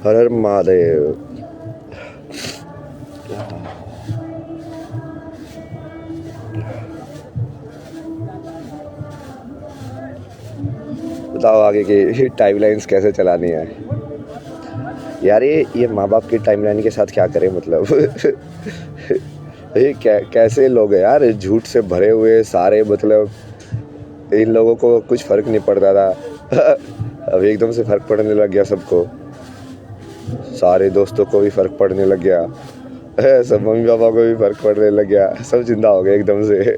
हर हर महादेव। बताओ आगे की टाइमलाइंस कैसे चलानी है यार। ये माँ बाप की टाइमलाइन के साथ क्या करें मतलब। ये कैसे लोग हैं यार, झूठ से भरे हुए सारे, मतलब इन लोगों को कुछ फर्क नहीं पड़ता था। अब एकदम से फर्क पड़ने लग गया सबको, सारे दोस्तों को भी फर्क पड़ने लग गया, सब मम्मी पापा को भी फर्क पड़ने लग गया, सब जिंदा हो गए एकदम से।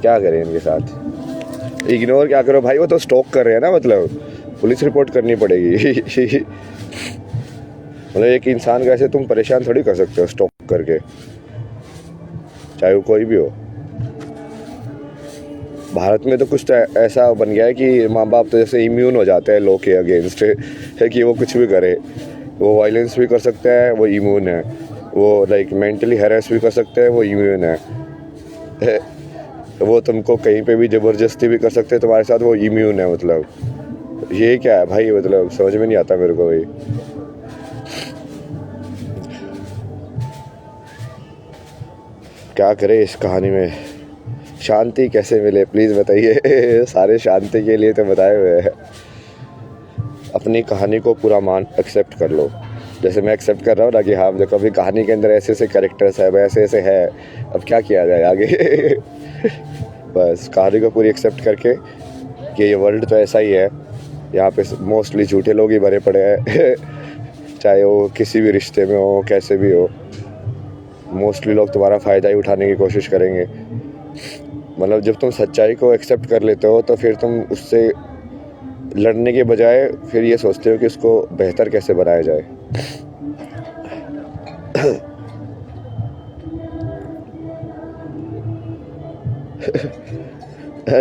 क्या करें इनके साथ, इग्नोर क्या करो भाई, वो तो स्टॉक कर रहे हैं ना, मतलब पुलिस रिपोर्ट करनी पड़ेगी। मतलब एक इंसान का ऐसे तुम परेशान थोड़ी कर सकते हो स्टॉक करके, चाहे वो कोई भी हो। भारत में तो कुछ तो ऐसा बन गया है कि माँ बाप तो जैसे इम्यून हो जाते हैं लॉ के अगेंस्ट, है कि वो कुछ भी करे, वो वायलेंस भी कर सकते हैं, वो इम्यून है, वो लाइक मेंटली हैरेस भी कर सकते हैं, वो इम्यून है, वो तुमको कहीं पे भी ज़बरदस्ती भी कर सकते हैं तुम्हारे साथ, वो इम्यून है। मतलब ये क्या है भाई, मतलब समझ में नहीं आता मेरे को भाई। क्या करें इस कहानी में, शांति कैसे मिले प्लीज़ बताइए। सारे शांति के लिए तो बताए हुए हैं। अपनी कहानी को पूरा एक्सेप्ट कर लो, जैसे मैं एक्सेप्ट कर रहा हूँ ना कि हाँ देखो अभी कहानी के अंदर ऐसे ऐसे कैरेक्टर्स है, ऐसे ऐसे है, अब क्या किया जाए आगे। बस कहानी को पूरी एक्सेप्ट करके कि ये वर्ल्ड तो ऐसा ही है, यहाँ पे मोस्टली झूठे लोग ही भरे पड़े हैं। चाहे वो किसी भी रिश्ते में हो, कैसे भी हो, मोस्टली लोग तुम्हारा फ़ायदा ही उठाने की कोशिश करेंगे। मतलब जब तुम सच्चाई को एक्सेप्ट कर लेते हो तो फिर तुम उससे लड़ने के बजाय फिर ये सोचते हो कि उसको बेहतर कैसे बनाया जाए।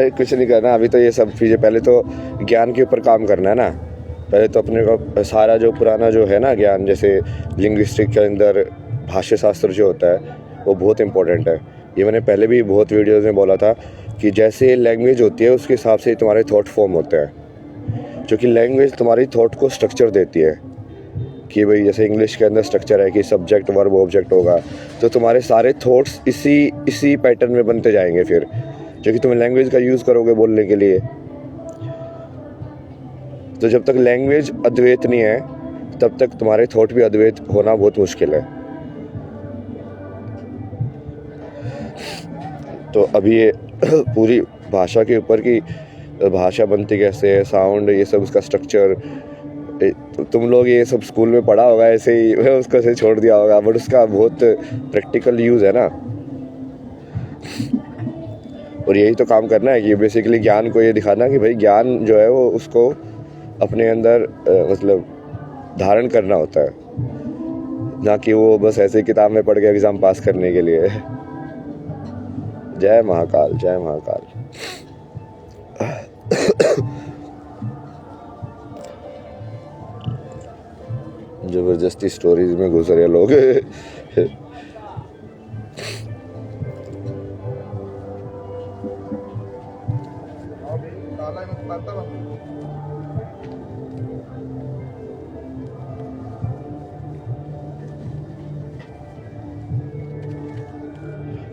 कुछ नहीं करना अभी तो, ये सब चीज़ें पहले तो ज्ञान के ऊपर काम करना है ना। पहले तो अपने को सारा जो पुराना जो है ना ज्ञान, जैसे लिंग्विस्टिक के अंदर भाषा शास्त्र जो होता है वो बहुत इंपॉर्टेंट है। ये मैंने पहले भी बहुत वीडियोज़ में बोला था कि जैसे लैंग्वेज होती है उसके हिसाब से तुम्हारे थॉट फॉर्म होते हैं, क्योंकि लैंग्वेज तुम्हारी थॉट को स्ट्रक्चर देती है। कि भाई जैसे इंग्लिश के अंदर स्ट्रक्चर है कि सब्जेक्ट वर्ब ऑब्जेक्ट होगा, तो तुम्हारे सारे थॉट्स इसी पैटर्न में बनते जाएंगे फिर, जो कि तुम लैंग्वेज का यूज़ करोगे बोलने के लिए। तो जब तक लैंग्वेज अद्वैत नहीं है तब तक तुम्हारे थॉट भी अद्वैत होना बहुत मुश्किल है। तो अभी ये पूरी भाषा के ऊपर की भाषा बनती कैसे है, साउंड, ये सब उसका स्ट्रक्चर, तुम लोग ये सब स्कूल में पढ़ा होगा ऐसे ही, उसको ऐसे छोड़ दिया होगा, बट उसका बहुत प्रैक्टिकल यूज़ है ना। और यही तो काम करना है कि बेसिकली ज्ञान को ये दिखाना कि भाई ज्ञान जो है वो उसको अपने अंदर मतलब धारण करना होता है, ना कि वो बस ऐसे किताब में पढ़ के एग्ज़ाम पास करने के लिए। जय महाकाल, जय महाकाल। जबरदस्ती स्टोरीज में घुस रहे लोग।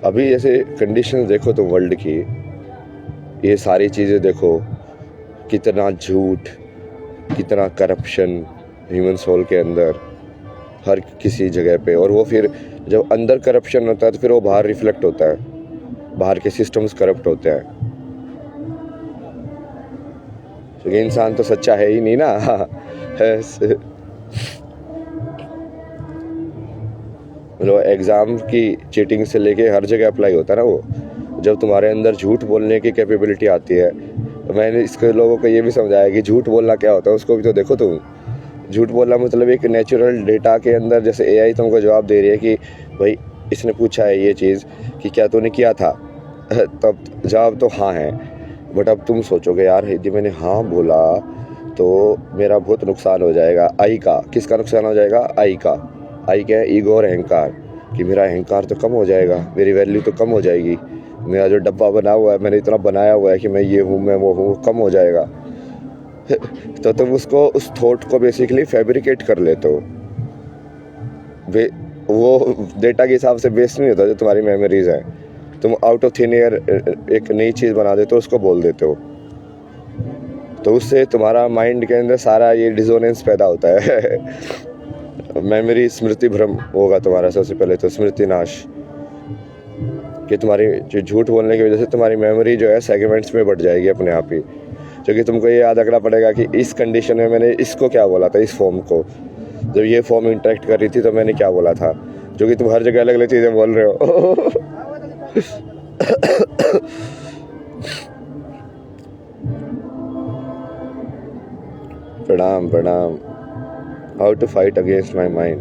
अभी जैसे कंडीशंस देखो तो वर्ल्ड की, ये सारी चीज़ें देखो, कितना झूठ, कितना करप्शन ह्यूमन सोल के अंदर हर किसी जगह पे। और वो फिर जब अंदर करप्शन होता है तो फिर वो बाहर रिफ्लेक्ट होता है, बाहर के सिस्टम्स करप्ट होते हैं, क्योंकि इंसान तो सच्चा है ही नहीं ना। मतलब एग्ज़ाम की चीटिंग से लेके हर जगह अप्लाई होता है ना वो। जब तुम्हारे अंदर झूठ बोलने की कैपेबिलिटी आती है, तो मैंने इसके लोगों को ये भी समझाया कि झूठ बोलना क्या होता है, उसको भी तो देखो तुम। झूठ बोलना मतलब एक नेचुरल डेटा के अंदर, जैसे एआई तुमको जवाब दे रही है कि भाई इसने पूछा है ये चीज़ कि क्या तूने किया था, तब जवाब तो हाँ है, बट अब तुम सोचोगे यार यदि मैंने हाँ बोला तो मेरा बहुत नुकसान हो जाएगा। आई का, किसका नुकसान हो जाएगा? आई का। आई क्या है? ईगो और अहंकार, कि मेरा अहंकार तो कम हो जाएगा, मेरी वैल्यू तो कम हो जाएगी, मेरा जो डब्बा बना हुआ है, मैंने इतना बनाया हुआ है कि मैं ये हूँ, मैं वो हूँ, कम हो जाएगा। तो तुम उसको, उस थॉट को बेसिकली फैब्रिकेट कर लेते हो। वो डेटा के हिसाब से बेस्ड नहीं होता जो तुम्हारी मेमोरीज है। तुम आउट ऑफ थिन एयर एक नई चीज़ बना देते हो, उसको बोल देते हो, तो उससे तुम्हारा माइंड के अंदर सारा ये डिसोनेंस पैदा होता है। मेमोरी, स्मृति भ्रम होगा तुम्हारा। सबसे पहले तो स्मृति नाश, कि तुम्हारी जो झूठ बोलने की वजह से तुम्हारी मेमोरी जो है सेगमेंट्स में बढ़ जाएगी अपने आप ही। क्योंकि तुमको ये याद रखना पड़ेगा कि इस कंडीशन में मैंने इसको क्या बोला था, इस फॉर्म को, जब ये फॉर्म इंटरेक्ट कर रही थी तो मैंने क्या बोला था। जो कि तुम हर जगह अलग अलग चीज़ें बोल रहे हो। प्रणाम प्रणाम। How to fight against my mind.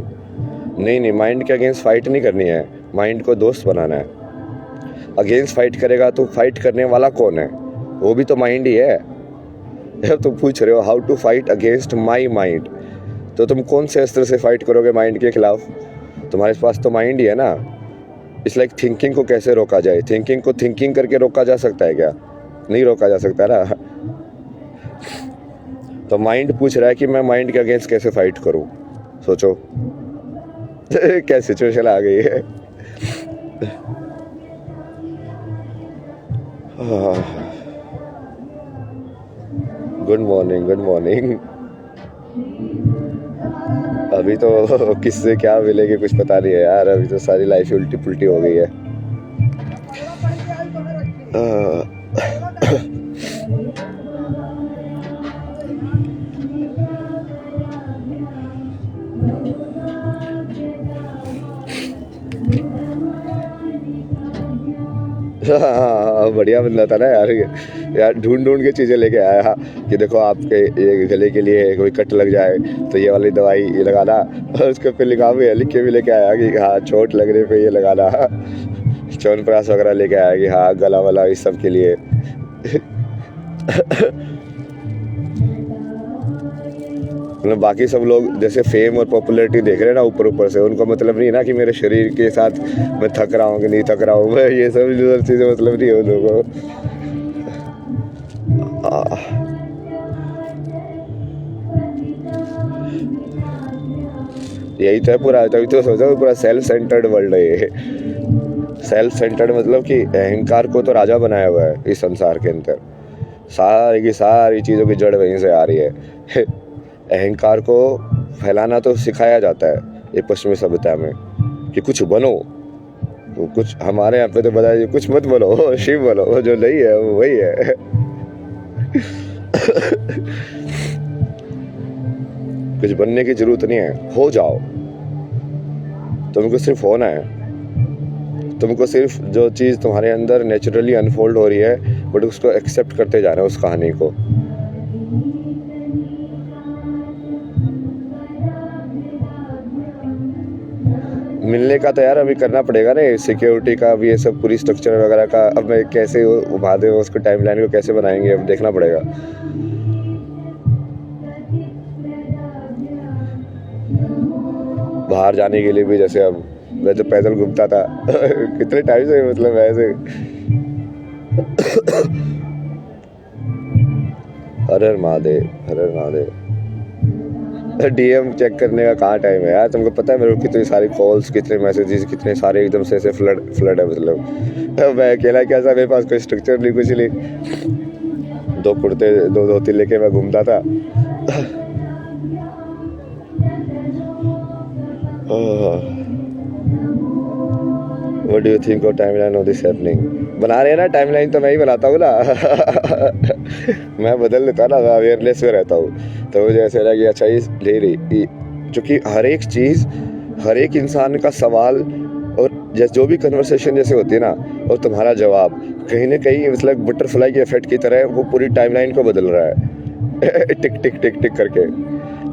नहीं, माइंड के अगेंस्ट फाइट नहीं करनी है, माइंड को दोस्त बनाना है। अगेंस्ट फाइट करेगा तो फाइट करने वाला कौन है? वो भी तो माइंड ही है। तुम पूछ रहे हो how to fight against my mind, तो तुम कौन से अस्त्र से फाइट करोगे माइंड के खिलाफ? तुम्हारे पास तो माइंड ही है ना। इट्स लाइक थिंकिंग को कैसे रोका जाए। थिंकिंग को थिंकिंग करके रोका जा सकता है क्या? नहीं रोका जा सकता ना। तो माइंड पूछ रहा है कि मैं माइंड के अगेंस्ट कैसे फाइट करूं। सोचो क्या सिचुएशन आ गई है। Good morning, good morning. अभी तो किससे क्या मिलेगी कुछ पता नहीं है यार। अभी तो सारी लाइफ उल्टी पुल्टी हो गई है। हाँ, बढ़िया बंदा था ना यार। यार ढूंढ के चीज़ें लेके आया कि देखो आपके ये गले के लिए कोई कट लग जाए तो ये वाली दवाई ये लगाना। और उसके पे लिखा भी है, लिख के भी लेके आया कि हाँ चोट लगने पे ये लगाना। च्यवनप्राश वगैरह लेके आया कि हाँ गला वाला इस सब के लिए। मतलब बाकी सब लोग जैसे फेम और पॉपुलैरिटी देख रहे हैं ना ऊपर से, उनको मतलब नहीं ना कि मेरे शरीर के साथ मैं थक रहा हूँ कि नहीं थक रहा हूँ। मैं ये सब चीज़ें मतलब नहीं है उन लोगों को। यही तो है पूरा। तभी तो सोचा पूरा सेल्फ सेंटर्ड वर्ल्ड है ये। सेल्फ सेंटर्ड मतलब कि अहंकार को तो राजा बनाया हुआ है इस संसार के अंदर। सारी की सारी चीज़ों की जड़ वहीं से आ रही है। अहंकार को फैलाना तो सिखाया जाता है ये पश्चिमी सभ्यता में कि कुछ बनो। तो कुछ हमारे यहाँ पे तो बताया कुछ मत बनो, शिव बनो, जो नहीं है वो वही है। कुछ बनने की जरूरत नहीं है, हो जाओ। तुमको सिर्फ होना है। तुमको सिर्फ जो चीज़ तुम्हारे अंदर नेचुरली अनफोल्ड हो रही है बट उसको एक्सेप्ट करते जाना है, उस कहानी को। मिलने का तो यार अभी करना पड़ेगा ना, सिक्योरिटी का भी ये सब पूरी स्ट्रक्चर वगैरह का। अब मैं कैसे उभा दे उसको, टाइमलाइन को कैसे बनाएंगे अब देखना पड़ेगा। बाहर जाने के लिए भी जैसे अब मैं तो पैदल घूमता था कितने टाइम से, मतलब ऐसे। हर हर महादेव, हर हर महादेव। डीएम चेक करने का कहाँ टाइम है यार। तुमको पता है मेरे को कितनी सारी कॉल्स, कितने मैसेजेस, कितने सारे एकदम से ऐसे फ्लड है। मतलब मैं अकेला क्या था, मेरे पास कोई स्ट्रक्चर नहीं, कुछ नहीं। दो कुर्ते दो धोती लेके मैं घूमता था। What do you think of timeline of this happening? बना रहे हैं ना टाइमलाइन, तो मैं ही बनाता हूँ ना। मैं बदल देता ना, मैं अवेयरनेस में रहता हूँ। तो मुझे ऐसा लगा कि अच्छा ये ले रही, क्योंकि हर एक चीज़, हर एक इंसान का सवाल और जो भी कन्वर्सेशन जैसे होती है ना, और तुम्हारा जवाब कहीं ना कहीं मतलब बटरफ्लाई के इफेक्ट की तरह वो पूरी टाइमलाइन को बदल रहा है। टिक टिक टिक टिक करके,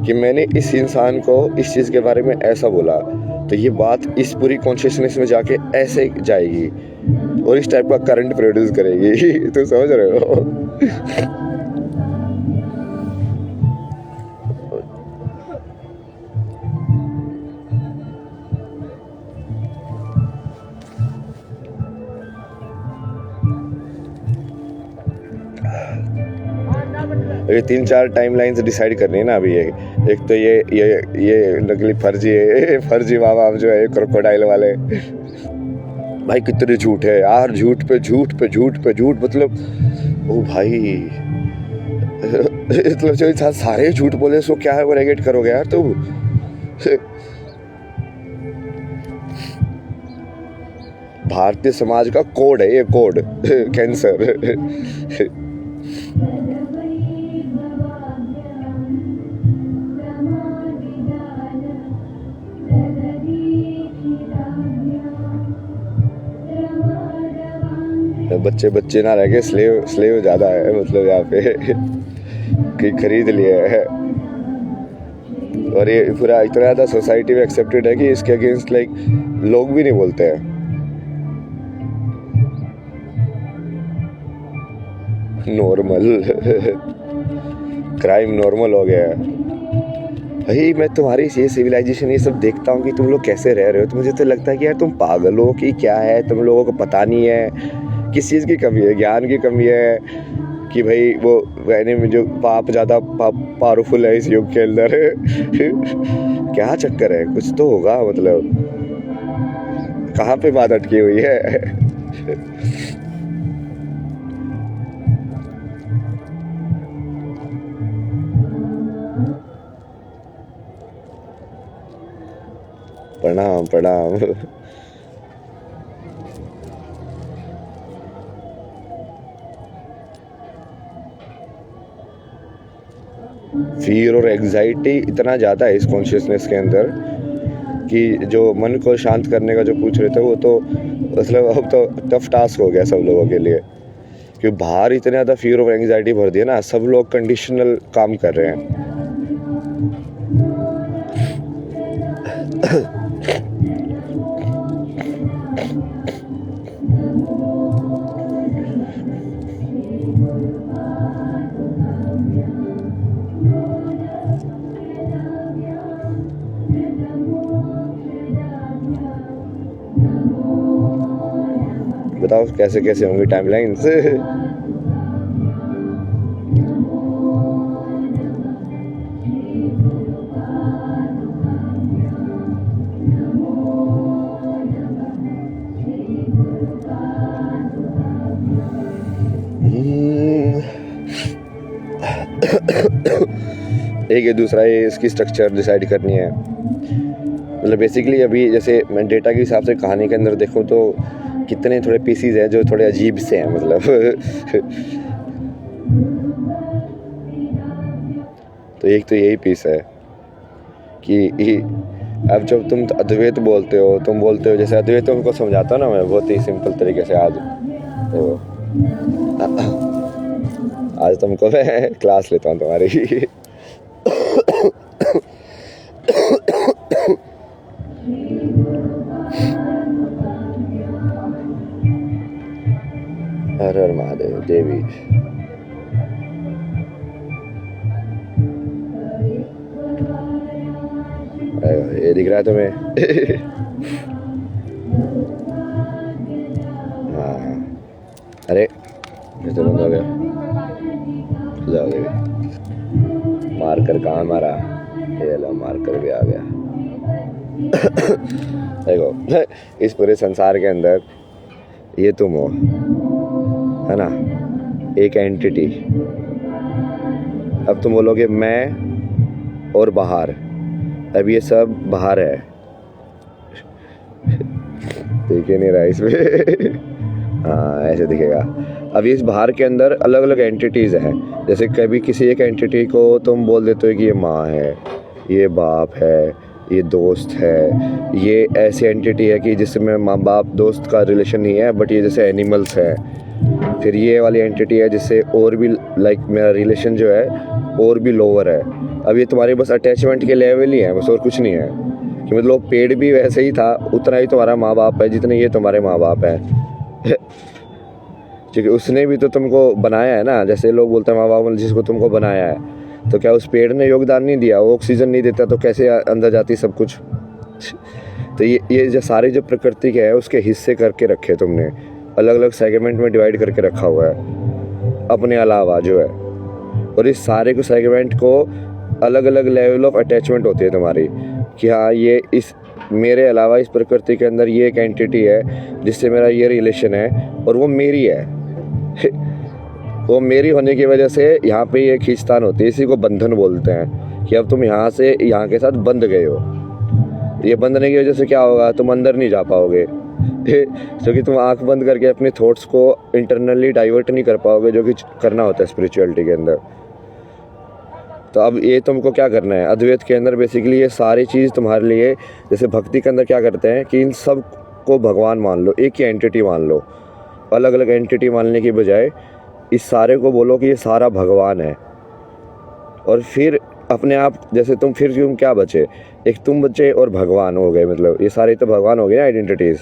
कि मैंने इस इंसान को इस चीज़ के बारे में ऐसा बोला तो ये बात इस पूरी कॉन्शियसनेस में जाके ऐसे जाएगी और इस टाइप का करंट प्रोड्यूस करेगी। तो समझ रहे हो। ये 3-4 टाइमलाइंस डिसाइड करनी है ना अभी। एक तो ये नकली फर्जी मामा जो है क्रोकोडाइल वाले, भाई कितने झूठ है यार, झूठ पे झूठ, मतलब ओ भाई मतलब जो इंसान सारे झूठ बोले सो क्या है वो नेगेट करोगे यार तुम। भारतीय समाज का कोड है ये, कोड कैंसर। बच्चे ना रह गए, स्लेव ज्यादा है मतलब यहाँ पे कि खरीद लिया है। और ये पूरा इतना ज़्यादा सोसाइटी में एक्सेप्टेड है कि इसके अगेंस्ट लाइक लोग भी नहीं बोलते हैं। नॉर्मल क्राइम नॉर्मल हो गया है भाई। मैं तुम्हारी ये सिविलाइजेशन ये सब देखता हूँ कि तुम लोग कैसे रह रहे हो, तो मुझे तो लगता है कि यार तुम पागल हो कि क्या है, तुम लोगों को पता नहीं है किस चीज़ की कमी है, ज्ञान की कमी है कि भाई वो कहने में जो पाप ज़्यादा पावरफुल है इस युग के अंदर। क्या चक्कर है, कुछ तो होगा मतलब, कहाँ पे बात अटकी हुई है। प्रणाम। फियर और एग्जाइटी इतना ज़्यादा है इस कॉन्शियसनेस के अंदर कि जो मन को शांत करने का जो पूछ रहे थे वो तो मतलब अब तो टफ टास्क हो गया सब लोगों के लिए, क्योंकि बाहर इतने ज़्यादा फियर और एंग्जाइटी भर दिया ना, सब लोग कंडीशनल काम कर रहे हैं। बताओ कैसे कैसे होंगी टाइमलाइंस। एक ये दूसरा ये इसकी स्ट्रक्चर डिसाइड करनी है। मतलब बेसिकली अभी जैसे मैं डेटा के हिसाब से कहानी के अंदर देखूं तो कितने थोड़े पीसीज हैं जो थोड़े अजीब से हैं मतलब। तो एक तो यही पीस है कि अब जब तुम अद्वैत बोलते हो, तुम बोलते हो जैसे अद्वैत तुमको समझाता हूँ ना मैं बहुत ही सिंपल तरीके से। आज तुमको मैं क्लास लेता हूँ तुम्हारी। हर हर महादेव देवी। ये दिख रहा है तुम्हें? हाँ अरे तो बंद हो गया। जाओ देवी। मार्कर कहाँ मारा? ये लो मार्कर भी आ गया। देखो इस पूरे संसार के अंदर ये तुम हो, है ना, एक एंटिटी। अब तुम बोलोगे मैं और बाहर, अब ये सब बाहर है, देख ही नहीं रहा इसमें। हाँ ऐसे दिखेगा। अब इस बाहर के अंदर अलग अलग एंटिटीज़ हैं। जैसे कभी किसी एक एंटिटी को तुम बोल देते हो कि ये माँ है, ये बाप है, ये दोस्त है। ये ऐसी एंटिटी है कि जिसमें माँ बाप दोस्त का रिलेशन नहीं है, बट ये जैसे एनिमल्स है। फिर ये वाली एंटिटी है जिससे और भी लाइक मेरा रिलेशन जो है और भी लोअर है। अब ये तुम्हारे बस अटैचमेंट के लेवल ही है, बस और कुछ नहीं है। कि मतलब पेड़ भी वैसे ही था, उतना ही तुम्हारा माँ बाप है जितने ये तुम्हारे माँ बाप है। क्योंकि उसने भी तो तुमको बनाया है ना। जैसे लोग बोलते हैं माँ बाप ने जिसको तुमको बनाया है, तो क्या उस पेड़ ने योगदान नहीं दिया? वो ऑक्सीजन नहीं देता तो कैसे अंदर जाती सब कुछ? तो ये जो सारी जो प्रकृति के है उसके हिस्से करके रखे तुमने, अलग अलग सेगमेंट में डिवाइड करके रखा हुआ है अपने अलावा जो है। और इस सारे को सेगमेंट को अलग अलग लेवल ऑफ अटैचमेंट होती है तुम्हारी, कि हाँ ये इस मेरे अलावा इस प्रकृति के अंदर ये एक एंटिटी है जिससे मेरा ये रिलेशन है और वो मेरी है। वो मेरी होने की वजह से यहाँ पे ये खींचतान होती है, इसी को बंधन बोलते हैं, कि अब तुम यहाँ से यहाँ के साथ बंध गए हो। ये बंधने की वजह से क्या होगा, तुम अंदर नहीं जा पाओगे, क्योंकि तुम आंख बंद करके अपने थॉट्स को इंटरनली डाइवर्ट नहीं कर पाओगे, जो कि करना होता है स्पिरिचुअलिटी के अंदर। तो अब ये तुमको क्या करना है, अद्वैत के अंदर बेसिकली ये सारी चीज़ तुम्हारे लिए, जैसे भक्ति के अंदर क्या करते हैं कि इन सब को भगवान मान लो, एक ही एंटिटी मान लो। अलग अलग एंटिटी मानने की बजाय इस सारे को बोलो कि ये सारा भगवान है। और फिर अपने आप, जैसे तुम क्या बचे, एक तुम बचे और भगवान हो गए, मतलब ये सारे तो भगवान हो गए ना आइडेंटिटीज़।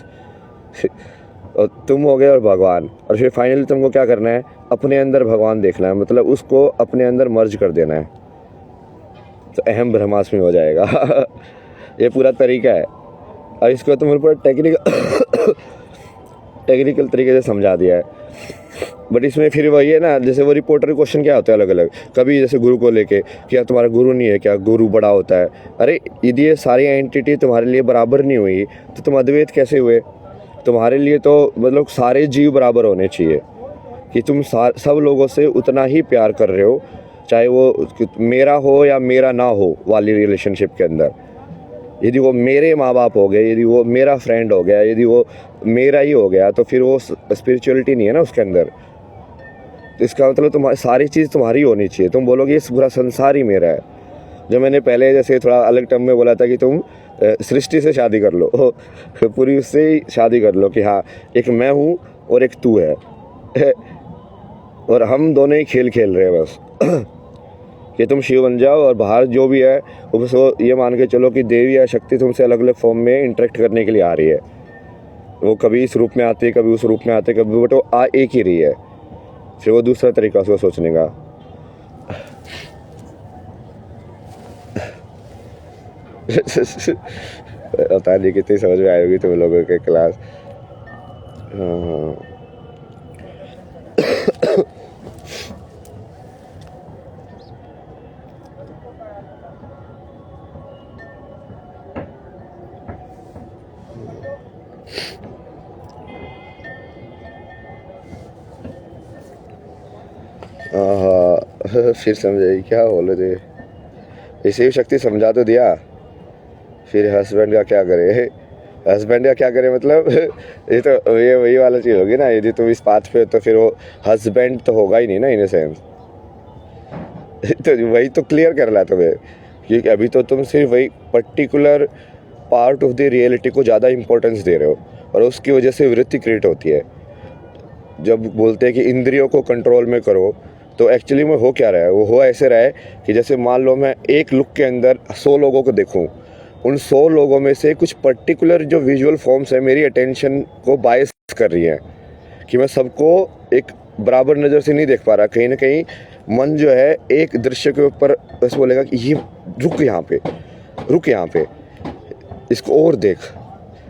और तुम हो गए और भगवान, और फिर फाइनली तुमको क्या करना है, अपने अंदर भगवान देखना है, मतलब उसको अपने अंदर मर्ज कर देना है, तो अहम ब्रह्मास्मि हो जाएगा। ये पूरा तरीका है। और इसको तुम ऊपर टेक्निकल तरीके से समझा दिया है, बट इसमें फिर वही है ना, जैसे वो रिपोर्टर के क्वेश्चन क्या होते हैं अलग अलग, कभी जैसे गुरु को लेके, क्या तुम्हारा गुरु नहीं है क्या, गुरु बड़ा होता है। अरे यदि ये सारी एंटिटी तुम्हारे लिए बराबर नहीं हुई तो तुम अद्वैत कैसे हुए। तुम्हारे लिए तो मतलब सारे जीव बराबर होने चाहिए, कि तुम सब लोगों से उतना ही प्यार कर रहे हो, चाहे वो मेरा हो या मेरा ना हो वाली रिलेशनशिप के अंदर। यदि वो मेरे माँ बाप हो गए, यदि वो मेरा फ्रेंड हो गया, यदि वो मेरा ही हो गया, तो फिर वो स्पिरिचुअलिटी नहीं है ना उसके अंदर। तो इसका मतलब तुम्हारी सारी चीज़ तुम्हारी होनी चाहिए। तुम बोलोगे ये पूरा संसार ही मेरा है। जो मैंने पहले जैसे थोड़ा अलग टर्म में बोला था कि तुम सृष्टि से शादी कर लो, पूरी उससे ही शादी कर लो, कि हाँ एक मैं हूँ और एक तू है, और हम दोनों ही खेल खेल रहे हैं बस। कि तुम शिव बन जाओ और बाहर जो भी है उसको ये मान के चलो कि देवी या शक्ति तुमसे अलग अलग फॉर्म में इंटरेक्ट करने के लिए आ रही है। वो कभी इस रूप में आती है, कभी उस रूप में आते, कभी, बट वो आ एक ही रही है। फिर वो दूसरा तरीका उसको सोचने का। पता नहीं कितनी समझ में आएगी तुम लोगों के क्लास। हाँ फिर समझाई क्या बोले थे, इसी शक्ति समझा तो दिया। फिर हस्बैंड का क्या करे, हस्बैंड का क्या करे मतलब ये तो ये वही वाला चीज़ होगी ना, यदि तुम इस पाथ पे तो फिर वो हस्बैंड तो होगा ही नहीं ना इन सेंस। तो वही तो क्लियर कर रहा तुम्हें, क्योंकि अभी तो तुम सिर्फ वही particular part of the reality को ज़्यादा इंपॉर्टेंस दे रहे हो, और उसकी वजह से वृत्ति क्रिएट होती है। जब बोलते हैं कि इंद्रियों को कंट्रोल में करो, तो एक्चुअली में हो क्या रहा है, वो हो ऐसे रहा है कि जैसे मान लो मैं एक लुक के अंदर 100 लोगों को देखूं, उन 100 लोगों में से कुछ पर्टिकुलर जो विजुअल फॉर्म्स है मेरी अटेंशन को बायस कर रही हैं, कि मैं सबको एक बराबर नज़र से नहीं देख पा रहा। कहीं ना कहीं मन जो है एक दृश्य के ऊपर बस बोलेगा कि ये रुक यहाँ पे इसको और देख।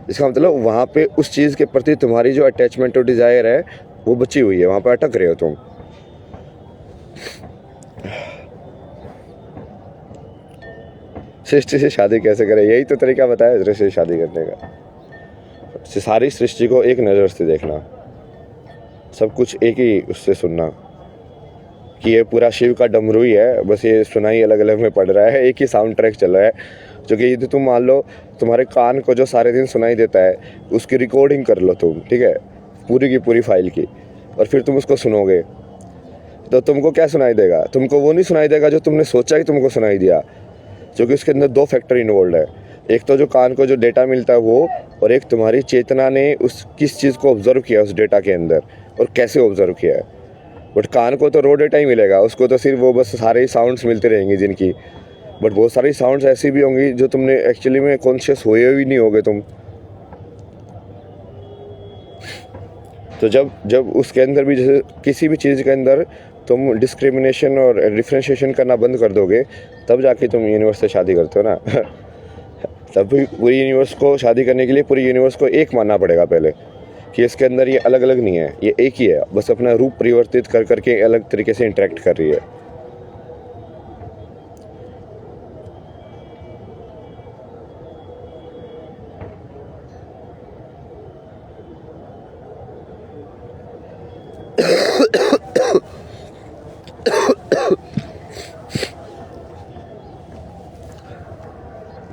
इसका मतलब वहाँ पे उस चीज़ के प्रति तुम्हारी जो अटैचमेंट और डिज़ायर है वो बची हुई है, वहाँ पे अटक रहे हो तुम। सृष्टि से शादी कैसे करें, यही तो तरीका बताया सृष्टि से शादी करने का। सारी सृष्टि को एक नज़र से देखना, सब कुछ एक ही उससे सुनना, कि ये पूरा शिव का डमरू ही है, बस ये सुनाई अलग अलग में पड़ रहा है, एक ही साउंड ट्रैक चल रहा है। जो कि यदि तुम मान लो तुम्हारे कान को जो सारे दिन सुनाई देता है उसकी रिकॉर्डिंग कर लो तुम, ठीक है, पूरी की पूरी फाइल की, और फिर तुम उसको सुनोगे तो तुमको क्या सुनाई देगा, तुमको वो नहीं सुनाई देगा जो तुमने सोचा कि तुमको सुनाई दिया, क्योंकि उसके अंदर 2 फैक्टर इन्वॉल्व है। एक तो जो कान को जो डेटा मिलता है वो, और एक तुम्हारी चेतना ने उस किस चीज़ को ऑब्जर्व किया उस डेटा के अंदर और कैसे ऑब्जर्व किया है। बट कान को तो रो डेटा ही मिलेगा, उसको तो सिर्फ वो बस सारे साउंड्स मिलते रहेंगे जिनकी, बट बहुत सारी साउंड्स ऐसी भी होंगी जो तुमने एक्चुअली में कॉन्शियस हुए भी नहीं होगे तुम। तो जब उसके अंदर भी, जैसे किसी भी चीज़ के अंदर तुम डिस्क्रिमिनेशन और डिफ्रेंशिएशन करना बंद कर दोगे, तब जाके तुम यूनिवर्स से शादी करते हो ना। तब भी पूरी यूनिवर्स को शादी करने के लिए पूरी यूनिवर्स को एक मानना पड़ेगा पहले, कि इसके अंदर ये अलग अलग नहीं है, ये एक ही है, बस अपना रूप परिवर्तित कर करके अलग तरीके से इंटरेक्ट कर रही है।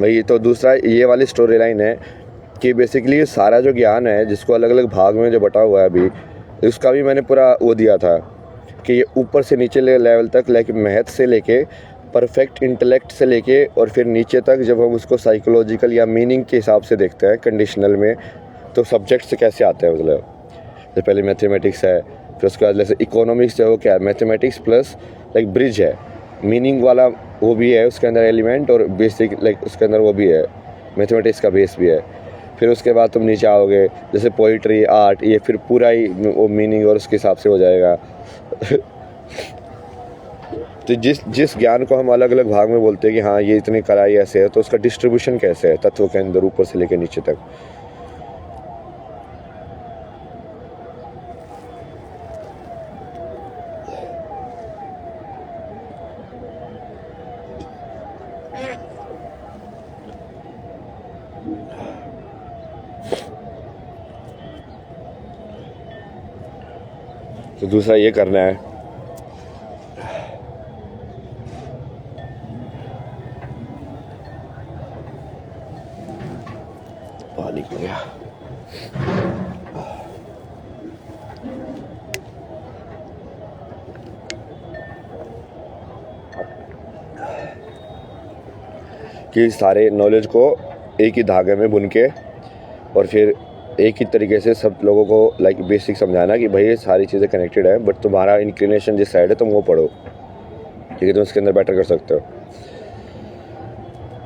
वही तो दूसरा ये वाली स्टोरी लाइन है कि बेसिकली सारा जो ज्ञान है जिसको अलग अलग भाग में जो बटा हुआ है अभी, उसका भी मैंने पूरा वो दिया था कि ये ऊपर से नीचे लेवल तक, लाइक मैथ से लेके परफेक्ट इंटेलेक्ट से लेके और फिर नीचे तक जब हम उसको साइकोलॉजिकल या मीनिंग के हिसाब से देखते हैं कंडीशनल में, तो सब्जेक्ट्स कैसे आते हैं। मतलब तो पहले मैथमेटिक्स है, फिर उसके बाद जैसे इकोनॉमिक्स है, वो क्या है, मैथमेटिक्स प्लस लाइक ब्रिज है, मीनिंग वाला वो भी है उसके अंदर एलिमेंट, और बेसिक लाइक उसके अंदर वो भी है, मैथमेटिक्स का बेस भी है। फिर उसके बाद तुम नीचे आओगे जैसे पोइट्री, आर्ट, ये फिर पूरा ही वो मीनिंग और उसके हिसाब से हो जाएगा। तो जिस ज्ञान को हम अलग अलग भाग में बोलते हैं कि हाँ ये इतनी कलाई ऐसे है, तो उसका डिस्ट्रीब्यूशन कैसे है तत्व के अंदर ऊपर से लेकर नीचे तक। तो दूसरा ये करना है, पानी पी गया। कि सारे नॉलेज को एक ही धागे में बुन के और फिर एक ही तरीके से सब लोगों को लाइक बेसिक समझाना कि भाई ये सारी चीज़ें कनेक्टेड है, बट तुम्हारा इंक्लिनेशन जिस साइड है तुम वो पढ़ो, ठीक है, तुम उसके अंदर बेटर कर सकते हो।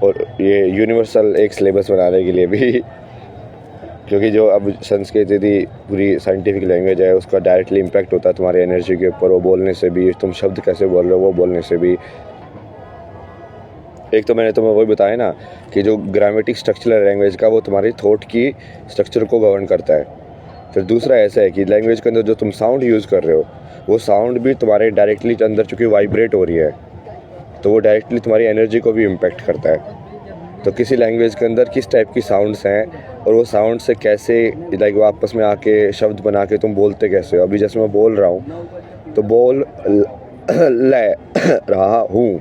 और ये यूनिवर्सल एक सिलेबस बनाने के लिए भी, क्योंकि जो अब संस्कृत यदि पूरी साइंटिफिक लैंग्वेज है, उसका डायरेक्टली इम्पैक्ट होता है तुम्हारे एनर्जी के ऊपर, वो बोलने से भी, तुम शब्द कैसे बोल रहे हो वो बोलने से भी। एक तो मैंने तुम्हें वही बताया ना कि जो ग्रामेटिक स्ट्रक्चर है लैंग्वेज का, वो तुम्हारी थॉट की स्ट्रक्चर को गवर्न करता है। फिर दूसरा ऐसा है कि लैंग्वेज के अंदर जो तुम साउंड यूज़ कर रहे हो, वो साउंड भी तुम्हारे डायरेक्टली अंदर चूँकि वाइब्रेट हो रही है, तो वो डायरेक्टली तुम्हारी एनर्जी को भी इम्पेक्ट करता है। तो किसी लैंग्वेज के अंदर किस टाइप की साउंड्स हैं और वो साउंड से कैसे लाइक वो आपस में आके शब्द बना के तुम बोलते कैसे हो। अभी जैसे मैं बोल रहा हूँ तो बोल ले रहा हूँ,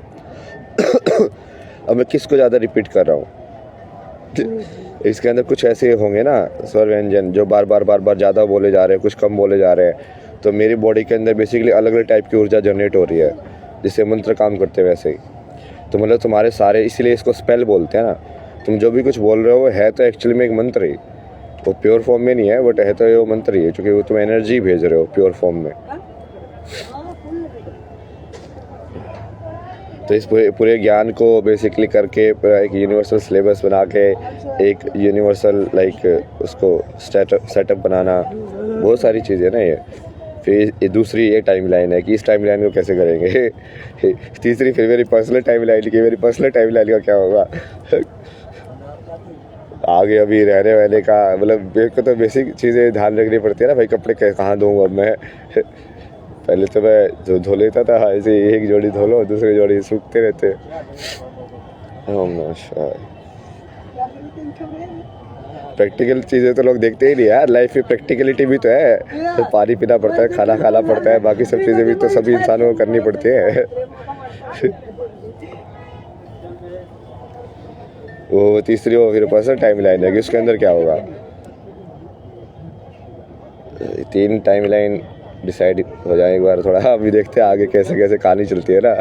अब मैं किसको ज़्यादा रिपीट कर रहा हूँ। इसके अंदर कुछ ऐसे होंगे ना स्वर व्यंजन जो बार बार ज़्यादा बोले जा रहे हैं, कुछ कम बोले जा रहे हैं, तो मेरी बॉडी के अंदर बेसिकली अलग अलग टाइप की ऊर्जा जनरेट हो रही है, जिससे मंत्र काम करते हैं वैसे ही। तो मतलब तुम्हारे सारे, इसीलिए इसको स्पेल बोलते हैं ना, तुम जो भी कुछ बोल रहे हो है तो एक्चुअली में एक मंत्र ही, वो प्योर फॉर्म में नहीं है, बट है तो ये मंत्र ही है, क्योंकि वो तुम एनर्जी भेज रहे हो प्योर फॉर्म में। तो इस पूरे ज्ञान को बेसिकली करके एक यूनिवर्सल सिलेबस बना के एक यूनिवर्सल लाइक उसको सेटअप बनाना, बहुत सारी चीज़ें ना ये। फिर ये दूसरी ये टाइम लाइन है कि इस टाइम लाइन को कैसे करेंगे। तीसरी फिर मेरी पर्सनल टाइम लाइन की, मेरी पर्सनल टाइम लाइन का क्या होगा आगे अभी रहने वाले का। मतलब मेरे को तो बेसिक चीज़ें ध्यान रखनी पड़ती है ना भाई, कपड़े कहाँ धोऊंगा मैं। पहले तो मैं धो लेता था ऐसे, एक जोड़ी धो लो, दूसरी जोड़ी सूखते रहते। प्रैक्टिकल चीज़ें तो लोग देखते ही नहीं यार, लाइफ में प्रैक्टिकलिटी भी तो है, तो पानी पीना पड़ता है, खाना खाना पड़ता है, बाकी सब चीज़ें भी तो सभी इंसानों को करनी पड़ती है। वो तीसरी वो फिर पर्सनल टाइम लाइन है कि उसके अंदर क्या होगा। 3 टाइम लाइन डिसाइड हो जाए एक बार, थोड़ा अभी देखते हैं आगे कैसे कैसे कहानी चलती है ना।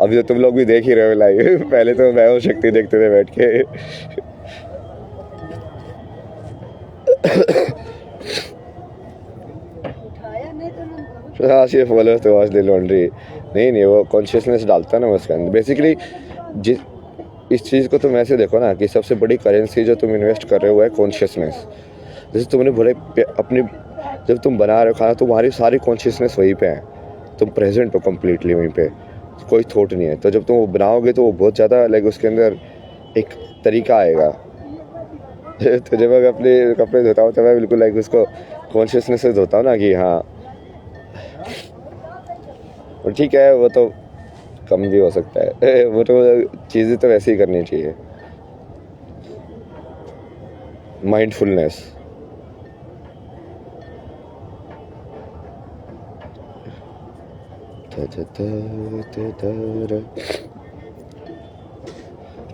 अभी तो तुम लोग भी देख ही रहे हो लाइव, पहले तो मैं और शक्ति देखते थे बैठ के। हाँ सिर्फ फॉलोअर्स तो वॉच द लॉन्ड्री नहीं, वो कॉन्शियसनेस डालता है ना उसके अंदर बेसिकली। जिस इस चीज़ को तुम ऐसे देखो ना कि सबसे बड़ी करेंसी जो तुम इन्वेस्ट कर रहे हो है कॉन्शियसनेस। जैसे तुमने बोले अपनी, जब तुम बना रहे हो खाना, तुम्हारी सारी कॉन्शियसनेस वहीं पे है, तुम प्रेजेंट हो कम्प्लीटली वहीं पे, कोई थॉट नहीं है। तो जब तुम वो बनाओगे तो वो बहुत ज़्यादा लाइक उसके अंदर एक तरीका आएगा। तो जब मैं अपने कपड़े धोता हूँ तो मैं बिल्कुल लाइक उसको कॉन्शियसनेस से धोता हूँ ना कि हाँ, और ठीक है वो तो कम भी हो सकता है। वो तो चीज़ें तो वैसे ही करनी चाहिए। माइंडफुलनेस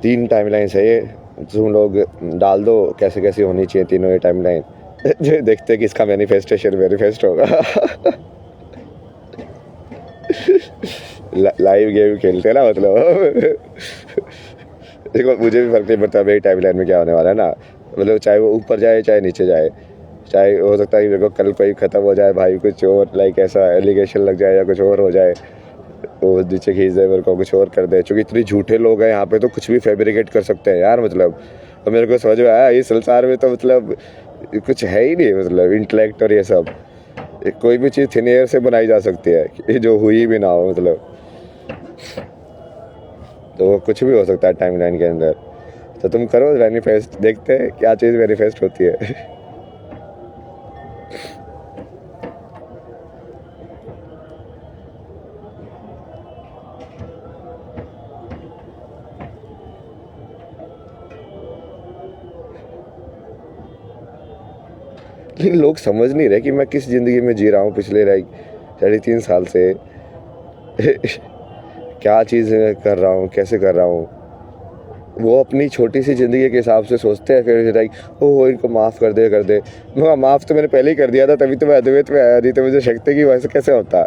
3 टाइमलाइंस है ये, तुम लोग डाल दो कैसे कैसी होनी चाहिए तीनों ये टाइमलाइन। जो देखते कि इसका मैनिफेस्टेशन मैनिफेस्ट होगा। लाइव गेम खेलते ना मतलब। देखो मुझे भी फर्क नहीं पड़ता मेरी टाइमलाइन में क्या होने वाला है ना, मतलब चाहे वो ऊपर जाए चाहे नीचे जाए, चाहे हो सकता है कि मेरे को कल कोई ख़त्म हो जाए भाई, कुछ और लाइक ऐसा एलिगेशन लग जाए या कुछ और हो जाए, वो नीचे खींच दे मेरे को, कुछ और कर दे, क्योंकि इतने झूठे लोग हैं यहाँ पे तो कुछ भी फैब्रिकेट कर सकते हैं यार मतलब। और मेरे को समझ में आया इस संसार में तो मतलब कुछ है ही नहीं, मतलब इंटेलेक्ट और ये सब, कोई भी चीज़ थिन एयर से बनाई जा सकती है जो हुई भी ना हो मतलब। तो कुछ भी हो सकता है टाइमलाइन के अंदर। तो तुम करो मैनिफेस्ट, देखते हैं क्या चीज़ मैनिफेस्ट होती है। लेकिन लोग समझ नहीं रहे कि मैं किस ज़िंदगी में जी रहा हूँ पिछले लाइक 3.5 साल से। क्या चीज़ कर रहा हूँ, कैसे कर रहा हूँ। वो अपनी छोटी सी ज़िंदगी के हिसाब से सोचते हैं, फिर लाइक ओह इनको माफ़ कर दे कर दे। मैं माफ़ तो मैंने पहले ही कर दिया था, तभी तो मैं अद्वैत में आया, नहीं तो मुझे शक्ति की वजह से कैसे होता,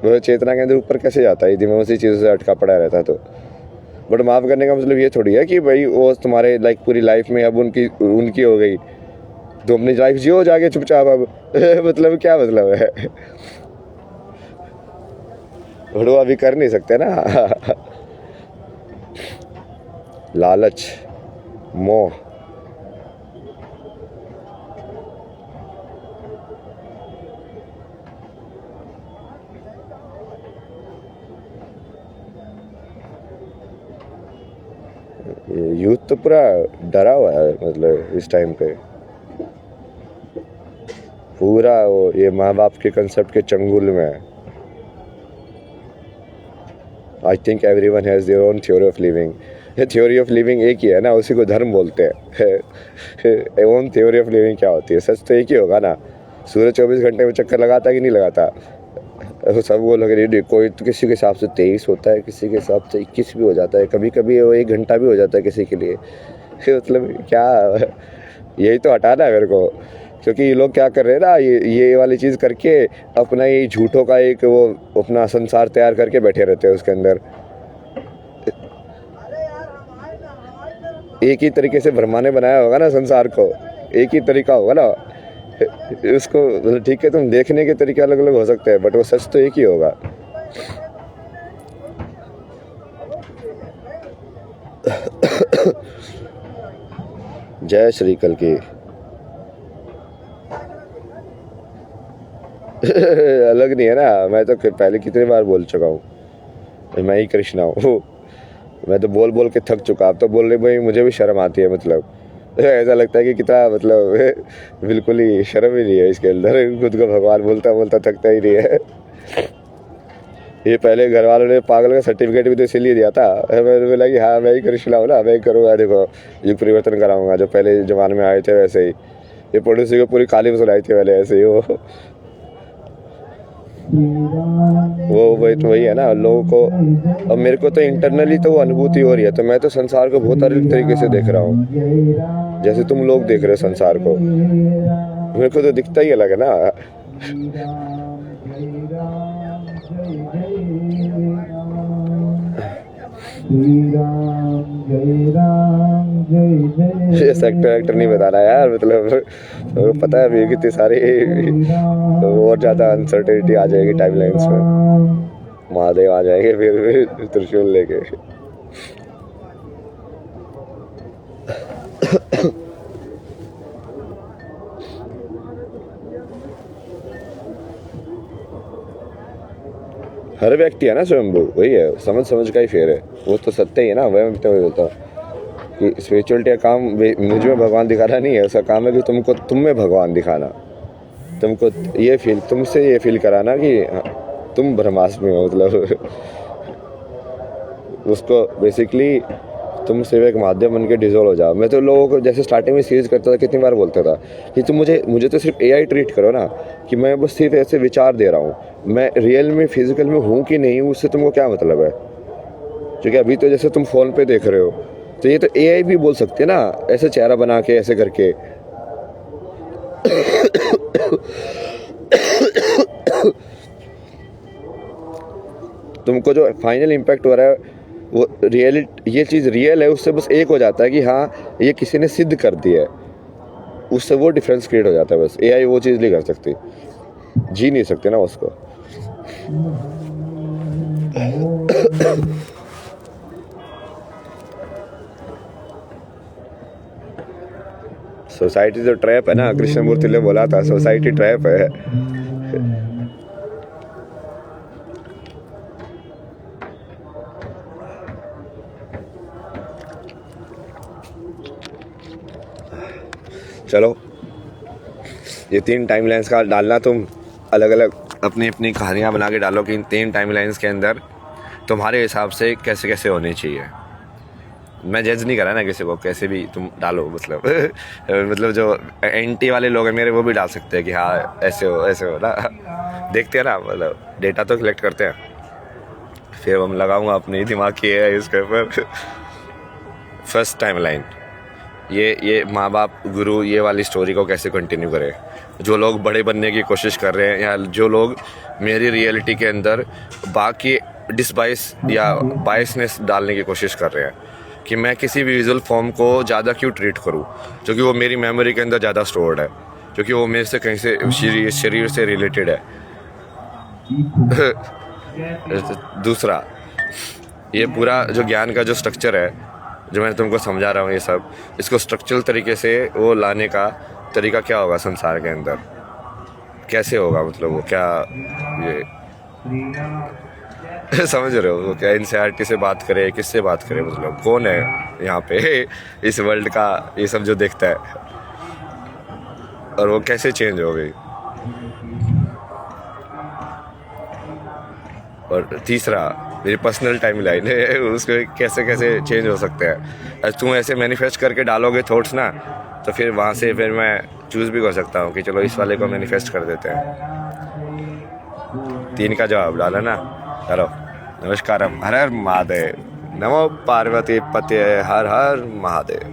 वो चेतना के अंदर ऊपर कैसे जाता है यदि मैं उसी चीज़ से अटका पड़ा रहता तो। बट माफ़ करने का मतलब ये थोड़ी है कि भाई वो तुम्हारे लाइक पूरी लाइफ में अब उनकी हो गई तो अपनी लाइफ जियो जाके चुपचाप अब। मतलब क्या मतलब है। बट वो अभी कर नहीं सकते ना। लालच, मोह, यूथ तो पूरा डरा हुआ है मतलब इस टाइम पे, पूरा वो ये माँ बाप के कंसेप्ट के चंगुल में है। I think every one has their own theory of living. ये थ्योरी ऑफ लिविंग एक ही है ना, उसी को धर्म बोलते हैं। ओन थ्योरी ऑफ लिविंग क्या होती है, सच तो एक ही होगा ना। सूरज 24 घंटे में चक्कर लगाता है कि नहीं लगाता, सब वो लग रही है। कोई तो किसी के हिसाब से 23 होता है, किसी के हिसाब से 21 भी हो जाता है, कभी कभी वो 1 घंटा भी हो जाता है किसी के लिए। मतलब क्या, यही तो हटाना है मेरे को। क्योंकि ये लोग क्या कर रहे हैं ना, ये वाली चीज़ करके अपना ये झूठों का एक वो अपना संसार तैयार करके बैठे रहते हैं उसके अंदर। एक ही तरीके से ब्रह्मा ने बनाया होगा ना संसार को, एक ही तरीका होगा ना उसको, मतलब ठीक है तुम देखने के तरीके अलग अलग हो सकते हैं बट वो सच तो एक ही होगा। जय श्री कल की। अलग नहीं है ना, मैं तो पहले कितनी बार बोल चुका हूँ मैं ही कृष्णा हूँ। मैं तो बोल बोल के थक चुका, अब तो बोलने में मुझे भी शर्म आती है। मतलब ऐसा लगता है कि कितना मतलब बिल्कुल ही शर्म ही नहीं है इसके अंदर, खुद को भगवान बोलता बोलता थकता ही नहीं है। ये पहले घर वालों ने पागल का सर्टिफिकेट भी तो इसीलिए दिया था, मैंने बोला कि हाँ मैं ही कृष्णा हूँ ना, मैं ही करूँगा, देखो युग परिवर्तन कराऊंगा। जो पहले ज़माने में आए थे वैसे ही ये पड़ोसी को पूरी काली में सुनाई थी पहले ऐसे ही। वही है ना लोगों को। अब मेरे को तो इंटरनली तो वो अनुभूति हो रही है, तो मैं तो संसार को बहुत अलग तरीके से देख रहा हूँ जैसे तुम लोग देख रहे हो संसार को। मेरे को तो दिखता ही अलग है ना। ये सेक्टर एक्टर नहीं बताना यार, मतलब तो पता है अभी कितनी सारी और ज़्यादा अनसर्टेनिटी आ जाएगी टाइमलाइंस में। महादेव आ जाएंगे फिर त्रिशूल लेके। हर व्यक्ति है ना स्वयंभू, वही है, समझ समझ का ही फेर है, वो तो सत्य ही है ना। वह तो बोलता हूँ कि स्पिरिचुअलिटी का काम मुझ में भगवान दिखाना नहीं है, उसका काम है कि तुमको तुम में भगवान दिखाना, तुमको ये फील, तुमसे ये फील कराना कि तुम ब्रह्मास्म में हो। मतलब उसको बेसिकली तुम सिर्फ एक माध्यम बन के डिजोल्व हो जाओ। मैं तो लोगों को जैसे स्टार्टिंग में सीरीज करता था, कितनी बार बोलता था कि तुम मुझे तो सिर्फ एआई ट्रीट करो ना, कि मैं बस सिर्फ ऐसे विचार दे रहा हूँ, मैं रियल में फिजिकल में हूँ कि नहीं हूँ उससे तुमको क्या मतलब है। क्योंकि अभी तो जैसे तुम फ़ोन पे देख रहे हो, तो ये तो एआई भी बोल सकती है ना, ऐसे चेहरा बना के ऐसे करके। तुमको जो फाइनल इम्पैक्ट हो रहा है वो ये चीज़ रियल है, उससे बस एक हो जाता है कि हाँ ये किसी ने सिद्ध कर दिया है, उससे वो डिफरेंस क्रिएट हो जाता है। बस एआई वो चीज़ नहीं कर सकती, जी नहीं सकते ना उसको। सोसाइटी जो ट्रैप है ना, कृष्णमूर्ति ने बोला था सोसाइटी ट्रैप है। चलो ये 3 टाइमलाइंस का डालना, तुम अलग अलग अपनी अपनी कहानियाँ बना के डालो कि इन 3 टाइमलाइंस के अंदर तुम्हारे हिसाब से कैसे कैसे होनी चाहिए। मैं जज नहीं करा ना किसी को, कैसे भी तुम डालो, मतलब मतलब जो एंटी वाले लोग हैं मेरे वो भी डाल सकते हैं कि हाँ ऐसे हो ना। देखते हैं ना, मतलब डेटा तो कलेक्ट करते हैं, फिर हम लगाऊंगा अपनी दिमाग की है इसके ऊपर। फर्स्ट टाइमलाइन, ये माँ बाप गुरु ये वाली स्टोरी को कैसे कंटिन्यू करें। जो लोग बड़े बनने की कोशिश कर रहे हैं, या जो लोग मेरी रियलिटी के अंदर बाकी डिसबाइस या बायसनेस डालने की कोशिश कर रहे हैं कि मैं किसी भी विजुअल फॉर्म को ज़्यादा क्यों ट्रीट करूं, क्योंकि वो मेरी मेमोरी के अंदर ज़्यादा स्टोर्ड है, क्योंकि वो मेरे से कहीं से शरीर से रिलेटेड है। दूसरा, ये पूरा जो ज्ञान का जो स्ट्रक्चर है जो मैं तुमको समझा रहा हूँ, ये सब इसको स्ट्रक्चरल तरीके से वो लाने का तरीका क्या होगा संसार के अंदर, कैसे होगा, मतलब वो क्या ये समझ रहे हो, वो क्या एनसीईआरटी से बात करे, किससे बात करे, मतलब कौन है यहाँ पे इस वर्ल्ड का ये सब जो देखता है, और वो कैसे चेंज हो गई। और तीसरा, मेरी पर्सनल टाइमलाइन है, उसको कैसे कैसे चेंज हो सकते हैं। तुम ऐसे मैनिफेस्ट करके डालोगे थॉट्स ना, तो फिर वहाँ से फिर मैं चूज़ भी कर सकता हूँ कि चलो इस वाले को मैनिफेस्ट कर देते हैं। 3 का जवाब डाला ना, चलो। नमस्कारम, हर हर महादेव, नमो पार्वती पते, हर हर महादेव।